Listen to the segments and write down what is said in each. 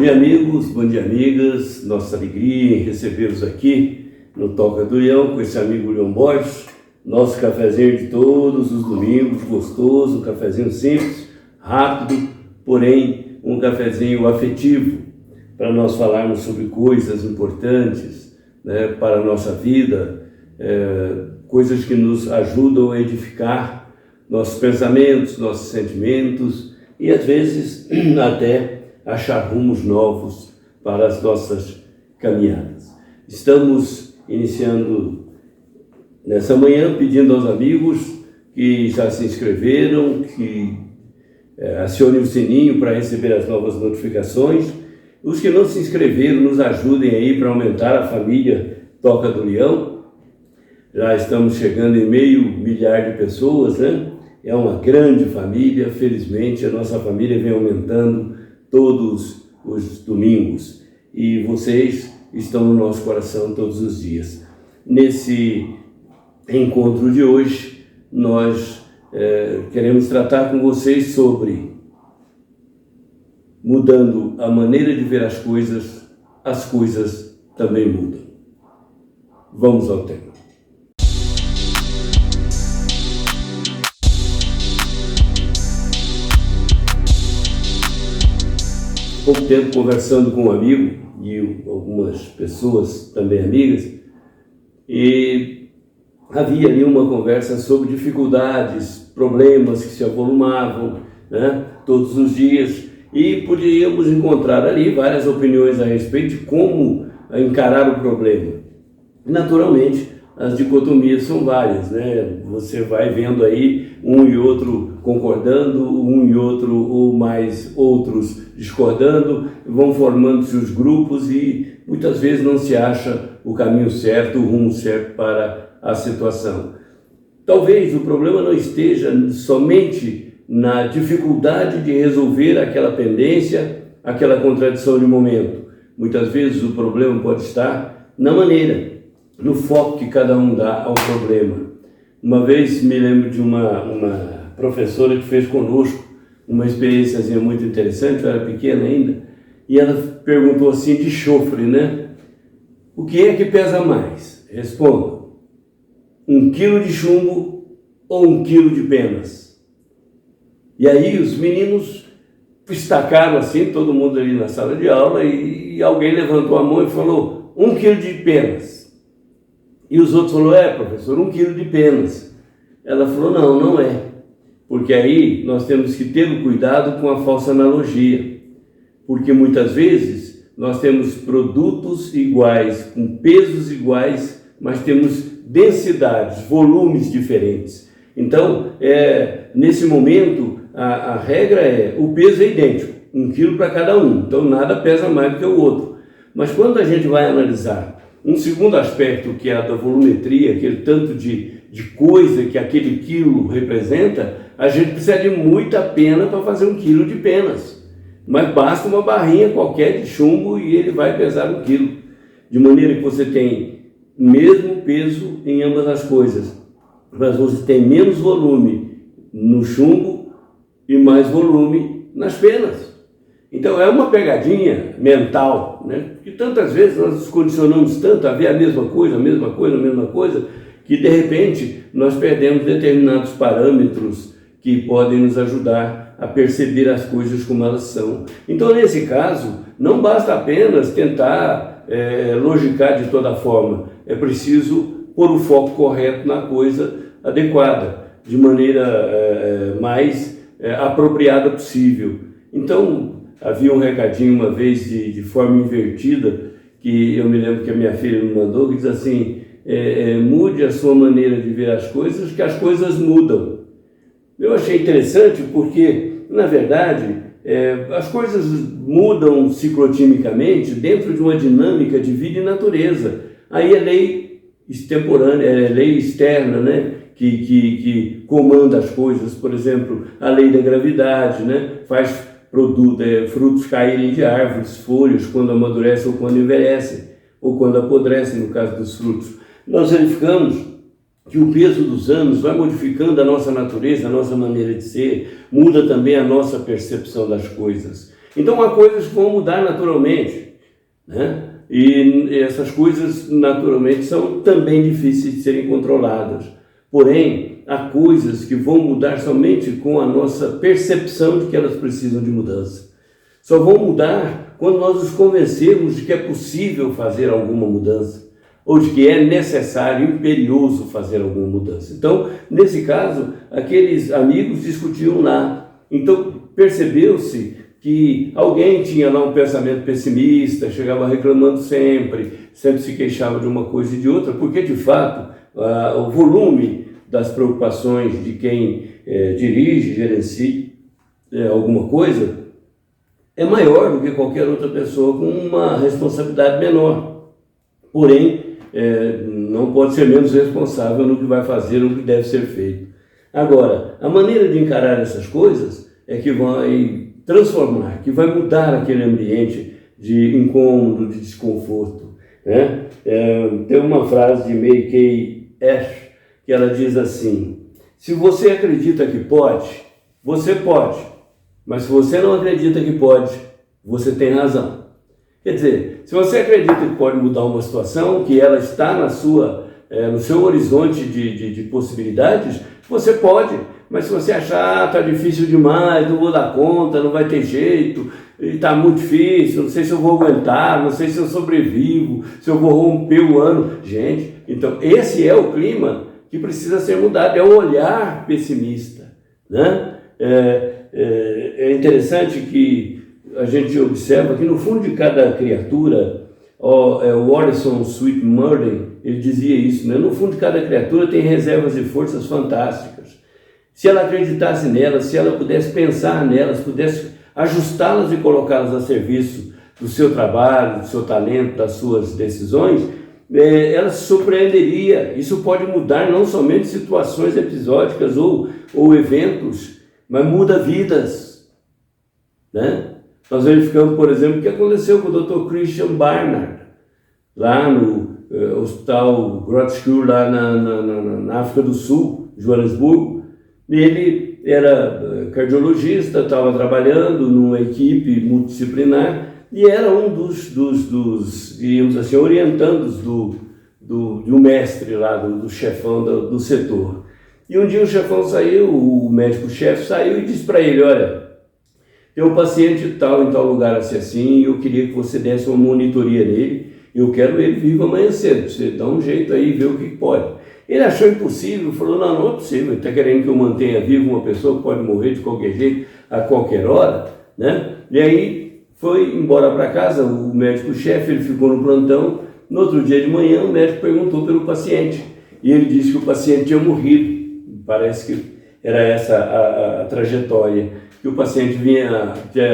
Bom dia, amigos, bom dia, amigas. Nossa alegria em recebê-los aqui no Toca do Leão, com esse amigo Leão Borges. Nosso cafezinho de todos os domingos, gostoso, um cafezinho simples, rápido, porém um cafezinho afetivo, para nós falarmos sobre coisas importantes, né, para a nossa vida, coisas que nos ajudam a edificar nossos pensamentos, nossos sentimentos e às vezes até achar rumos novos para as nossas caminhadas. Estamos iniciando nessa manhã pedindo aos amigos que já se inscreveram, que acionem o sininho para receber as novas notificações. Os que não se inscreveram, nos ajudem aí para aumentar a família Toca do Leão. Já estamos chegando em 500 mil de pessoas, né? É uma grande família, felizmente a nossa família vem aumentando todos os domingos e vocês estão no nosso coração todos os dias. Nesse encontro de hoje, nós queremos tratar com vocês sobre mudando a maneira de ver as coisas também mudam. Vamos ao tema. Pouco tempo conversando com um amigo e algumas pessoas também amigas, e havia ali uma conversa sobre dificuldades, problemas que se avolumavam, né, todos os dias, e podíamos encontrar ali várias opiniões a respeito de como encarar o problema. Naturalmente, as dicotomias são várias, né? Você vai vendo aí um e outro concordando, um e outro ou mais outros discordando, vão formando-se os grupos e muitas vezes não se acha o caminho certo, o rumo certo para a situação. Talvez o problema não esteja somente na dificuldade de resolver aquela pendência, aquela contradição de momento. Muitas vezes o problema pode estar na maneira, no foco que cada um dá ao problema. Uma vez me lembro de uma professora que fez conosco uma experiênciazinha muito interessante, eu era pequena ainda, e ela perguntou assim de chofre, né? O que é que pesa mais? Responda, 1 quilo de chumbo ou 1 quilo de penas? E aí os meninos destacaram assim, todo mundo ali na sala de aula, e alguém levantou a mão e falou, 1 quilo de penas. E os outros falaram, professor, 1 quilo de penas. Ela falou, não é. Porque aí nós temos que ter o cuidado com a falsa analogia. Porque muitas vezes nós temos produtos iguais, com pesos iguais, mas temos densidades, volumes diferentes. Então, nesse momento, a regra o peso é idêntico, 1 quilo para cada um. Então, nada pesa mais do que o outro. Mas quando a gente vai analisar um segundo aspecto, que é a da volumetria, aquele tanto de coisa que aquele quilo representa, a gente precisa de muita pena para fazer 1 quilo de penas. Mas basta uma barrinha qualquer de chumbo e ele vai pesar 1 quilo. De maneira que você tem o mesmo peso em ambas as coisas, mas você tem menos volume no chumbo e mais volume nas penas. Então é uma pegadinha mental, né? Que tantas vezes nós nos condicionamos tanto a ver a mesma coisa, que de repente nós perdemos determinados parâmetros que podem nos ajudar a perceber as coisas como elas são. Então nesse caso, não basta apenas tentar logicar de toda forma, é preciso pôr o foco correto na coisa adequada, de maneira mais apropriada possível. Então, havia um recadinho uma vez de forma invertida, que eu me lembro que a minha filha me mandou, que diz assim, mude a sua maneira de ver as coisas, que as coisas mudam. Eu achei interessante porque, na verdade, as coisas mudam ciclotimicamente dentro de uma dinâmica de vida e natureza. Aí é lei extemporânea, é lei externa, né? Que comanda as coisas. Por exemplo, a lei da gravidade, né? Faz frutos caírem de árvores, folhas, quando amadurecem ou quando envelhecem, ou quando apodrecem, no caso dos frutos. Nós verificamos que o peso dos anos vai modificando a nossa natureza, a nossa maneira de ser, muda também a nossa percepção das coisas. Então há coisas que vão mudar naturalmente, né? E essas coisas naturalmente são também difíceis de serem controladas. Porém, há coisas que vão mudar somente com a nossa percepção de que elas precisam de mudança. Só vão mudar quando nós nos convencermos de que é possível fazer alguma mudança, ou de que é necessário, imperioso fazer alguma mudança. Então, nesse caso, aqueles amigos discutiam lá. Então, percebeu-se que alguém tinha lá um pensamento pessimista, chegava reclamando sempre se queixava de uma coisa e de outra, porque, de fato, o volume das preocupações de quem dirige, gerencia alguma coisa, é maior do que qualquer outra pessoa com uma responsabilidade menor. Porém, não pode ser menos responsável no que vai fazer, no que deve ser feito. Agora, a maneira de encarar essas coisas é que vai transformar, que vai mudar aquele ambiente de incômodo, de desconforto, né? Tem uma frase de Mary Kay Ash que ela diz assim: se você acredita que pode, você pode, mas se você não acredita que pode, você tem razão. Quer dizer, se você acredita que pode mudar uma situação, que ela está no seu horizonte de possibilidades, você pode. Mas se você achar, está difícil demais, não vou dar conta, não vai ter jeito, está muito difícil, não sei se eu vou aguentar, não sei se eu sobrevivo, se eu vou romper o ano. Gente, então esse é o clima que precisa ser mudado, é o olhar pessimista, né? É interessante que a gente observa que no fundo de cada criatura, o Orison Swett Marden, ele dizia isso, né? No fundo de cada criatura tem reservas de forças fantásticas. Se ela acreditasse nelas, se ela pudesse pensar nelas, pudesse ajustá-las e colocá-las a serviço do seu trabalho, do seu talento, das suas decisões, ela se surpreenderia. Isso pode mudar não somente situações episódicas ou eventos, mas muda vidas, né? Nós verificamos, por exemplo, o que aconteceu com o Dr. Christian Barnard, lá no Hospital Groote Schuur, lá na África do Sul, Joanesburgo. Ele era cardiologista, estava trabalhando numa equipe multidisciplinar e era um dos diríamos assim, orientandos do mestre lá, do chefão do setor. E um dia o chefão saiu, o médico-chefe saiu e disse para ele: olha, tem um paciente tal em tal lugar assim, e eu queria que você desse uma monitoria nele, eu quero ele vivo amanhã cedo, você dá um jeito aí e vê o que pode. Ele achou impossível, falou: não é possível, ele está querendo que eu mantenha vivo uma pessoa que pode morrer de qualquer jeito, a qualquer hora, né? E aí foi embora para casa, o médico-chefe, ele ficou no plantão. No outro dia de manhã, o médico perguntou pelo paciente, e ele disse que o paciente tinha morrido. Parece que era essa a trajetória, que o paciente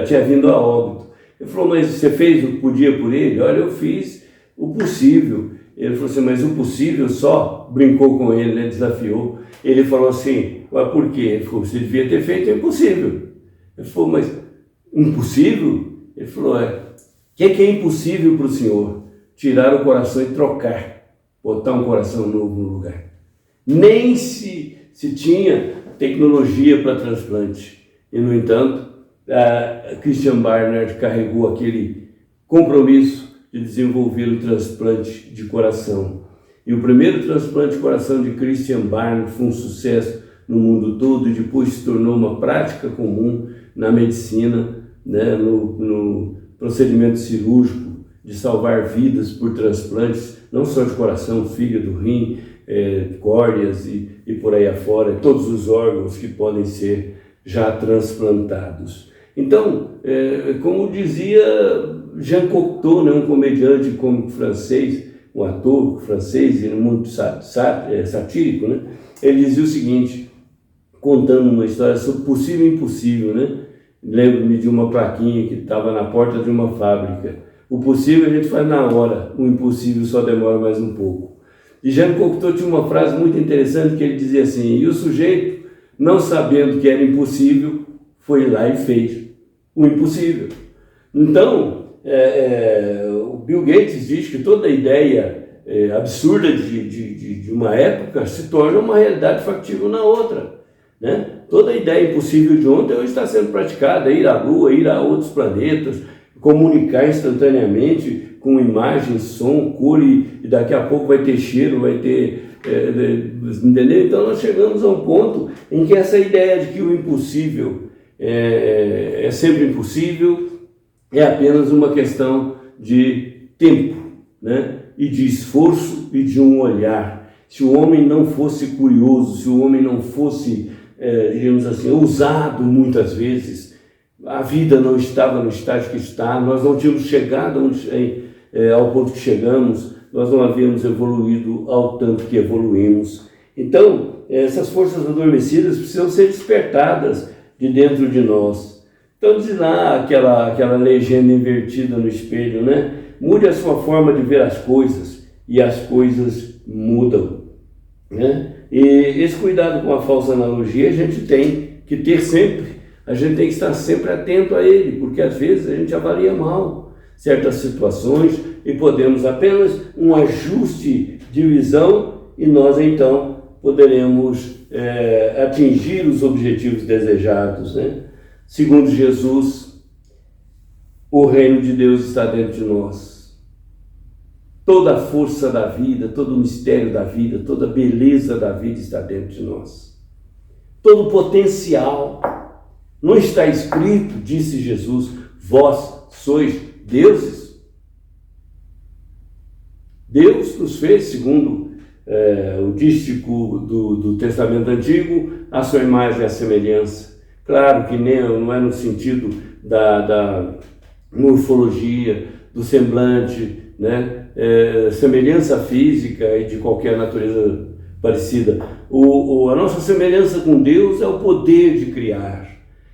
tinha vindo a óbito. Ele falou: mas você fez o que podia por ele? Olha, eu fiz o possível. Ele falou assim: mas o possível só? Brincou com ele, né? Desafiou. Ele falou assim: mas por quê? Ele falou: você devia ter feito o impossível. Ele falou: mas impossível? Ele falou: o que é impossível para o senhor? Tirar o coração e trocar, botar um coração novo no lugar. Nem se tinha tecnologia para transplante. E, no entanto, Christian Barnard carregou aquele compromisso de desenvolver o transplante de coração. E o primeiro transplante de coração de Christian Barnard foi um sucesso no mundo todo e depois se tornou uma prática comum na medicina, né, no procedimento cirúrgico de salvar vidas por transplantes, não só de coração, fígado, rim, córneas e por aí afora, todos os órgãos que podem ser já transplantados. Então, como dizia Jean Cocteau, né, um comediante cômico francês, um ator francês, muito satírico, né? Ele dizia o seguinte, contando uma história sobre possível e impossível, né? Lembro-me de uma plaquinha que estava na porta de uma fábrica. O possível a gente faz na hora, o impossível só demora mais um pouco. E Jean Cocteau tinha uma frase muito interessante que ele dizia assim: e o sujeito, não sabendo que era impossível, foi lá e fez o impossível. Então, o Bill Gates diz que toda ideia absurda de uma época se torna uma realidade factível na outra, né? Toda ideia impossível de ontem hoje está sendo praticada, ir à Lua, ir a outros planetas, comunicar instantaneamente com imagem, som, cor e daqui a pouco vai ter cheiro, vai ter... entendeu? Então nós chegamos a um ponto em que essa ideia de que o impossível é sempre impossível é apenas uma questão de tempo, né? E de esforço e de um olhar. Se o homem não fosse curioso, se o homem não fosse, digamos assim, ousado muitas vezes, a vida não estava no estágio que está, nós não tínhamos chegado ao ponto que chegamos, nós não havíamos evoluído ao tanto que evoluímos. Então, essas forças adormecidas precisam ser despertadas de dentro de nós. Então diz lá aquela legenda invertida no espelho, né? Mude a sua forma de ver as coisas e as coisas mudam, né? E esse cuidado com a falsa analogia a gente tem que ter sempre, a gente tem que estar sempre atento a ele, porque às vezes a gente avalia mal certas situações e podemos apenas um ajuste de visão e nós então poderemos atingir os objetivos desejados, né? Segundo Jesus, o reino de Deus está dentro de nós. Toda a força da vida, todo o mistério da vida, toda a beleza da vida está dentro de nós. Todo o potencial. Não está escrito, disse Jesus, vós sois deuses? Deus nos fez, segundo o dístico do Testamento Antigo, a sua imagem e a semelhança. Claro que não é no sentido da morfologia, do semblante, né? Semelhança física e de qualquer natureza parecida. A nossa semelhança com Deus é o poder de criar,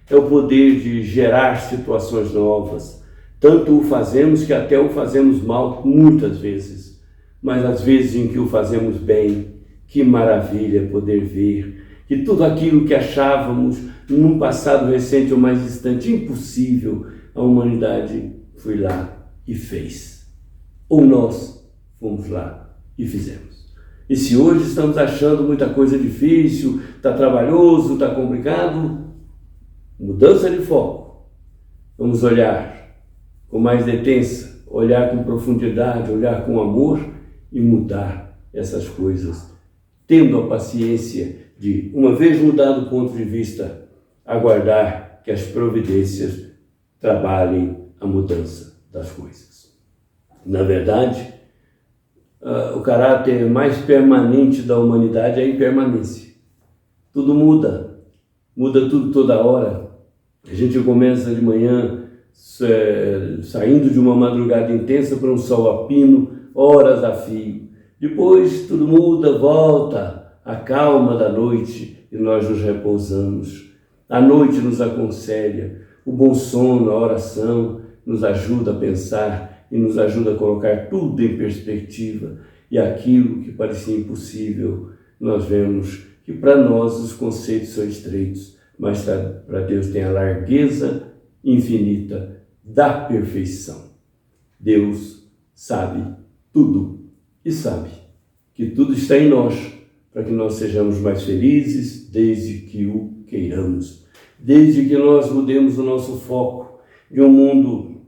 é o poder de gerar situações novas. Tanto o fazemos que até o fazemos mal muitas vezes, mas às vezes em que o fazemos bem, que maravilha poder ver que tudo aquilo que achávamos num passado recente ou mais distante impossível, a humanidade foi lá e fez. Ou nós fomos lá e fizemos. E se hoje estamos achando muita coisa difícil, está trabalhoso, está complicado, mudança de foco. Vamos olhar com mais detença, olhar com profundidade, olhar com amor e mudar essas coisas, tendo a paciência de, uma vez mudado o ponto de vista, aguardar que as providências trabalhem a mudança das coisas. Na verdade, o caráter mais permanente da humanidade é a impermanência. Tudo muda tudo toda hora. A gente começa de manhã saindo de uma madrugada intensa para um sol a pino, horas a fio. Depois tudo muda, volta a calma da noite e nós nos repousamos. A noite nos aconselha, o bom sono, a oração nos ajuda a pensar e nos ajuda a colocar tudo em perspectiva. E aquilo que parecia impossível, nós vemos que para nós os conceitos são estreitos, mas para Deus tem a largueza infinita da perfeição. Deus sabe tudo e sabe que tudo está em nós para que nós sejamos mais felizes desde que o queiramos, desde que nós mudemos o nosso foco de um mundo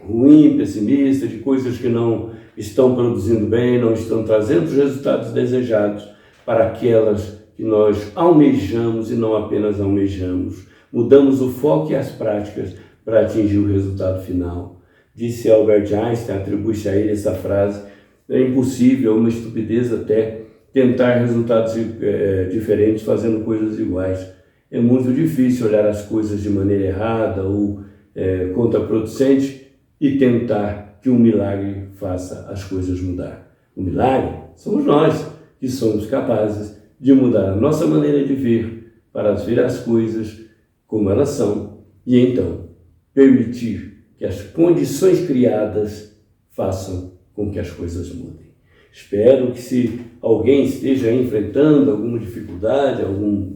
ruim, pessimista, de coisas que não estão produzindo bem, não estão trazendo os resultados desejados para aquelas que nós almejamos e não apenas almejamos. Mudamos o foco e as práticas para atingir o resultado final. Disse Albert Einstein, atribui-se a ele essa frase, é impossível, é uma estupidez até tentar resultados diferentes fazendo coisas iguais. É muito difícil olhar as coisas de maneira errada ou contraproducente e tentar que um milagre faça as coisas mudar. O milagre somos nós que somos capazes de mudar a nossa maneira de ver para ver as coisas como elas são e então permitir que as condições criadas façam com que as coisas mudem. Espero que se alguém esteja enfrentando alguma dificuldade, algum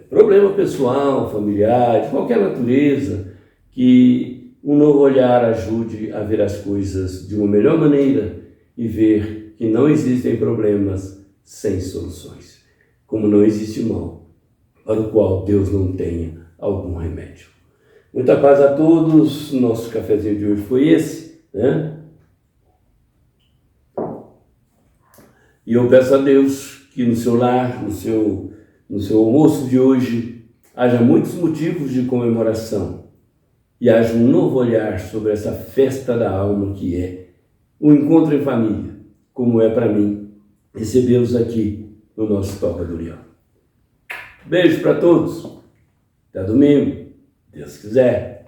problema pessoal, familiar, de qualquer natureza, que um novo olhar ajude a ver as coisas de uma melhor maneira e ver que não existem problemas sem soluções. Como não existe mal para o qual Deus não tenha algum remédio. Muita paz a todos. Nosso cafezinho de hoje foi esse, né? E eu peço a Deus que no seu lar, no seu almoço de hoje, haja muitos motivos de comemoração e haja um novo olhar sobre essa festa da alma que é o encontro em família, como é para mim recebê-los aqui no nosso Toca do Leão. Beijo para todos. Até domingo, Deus quiser.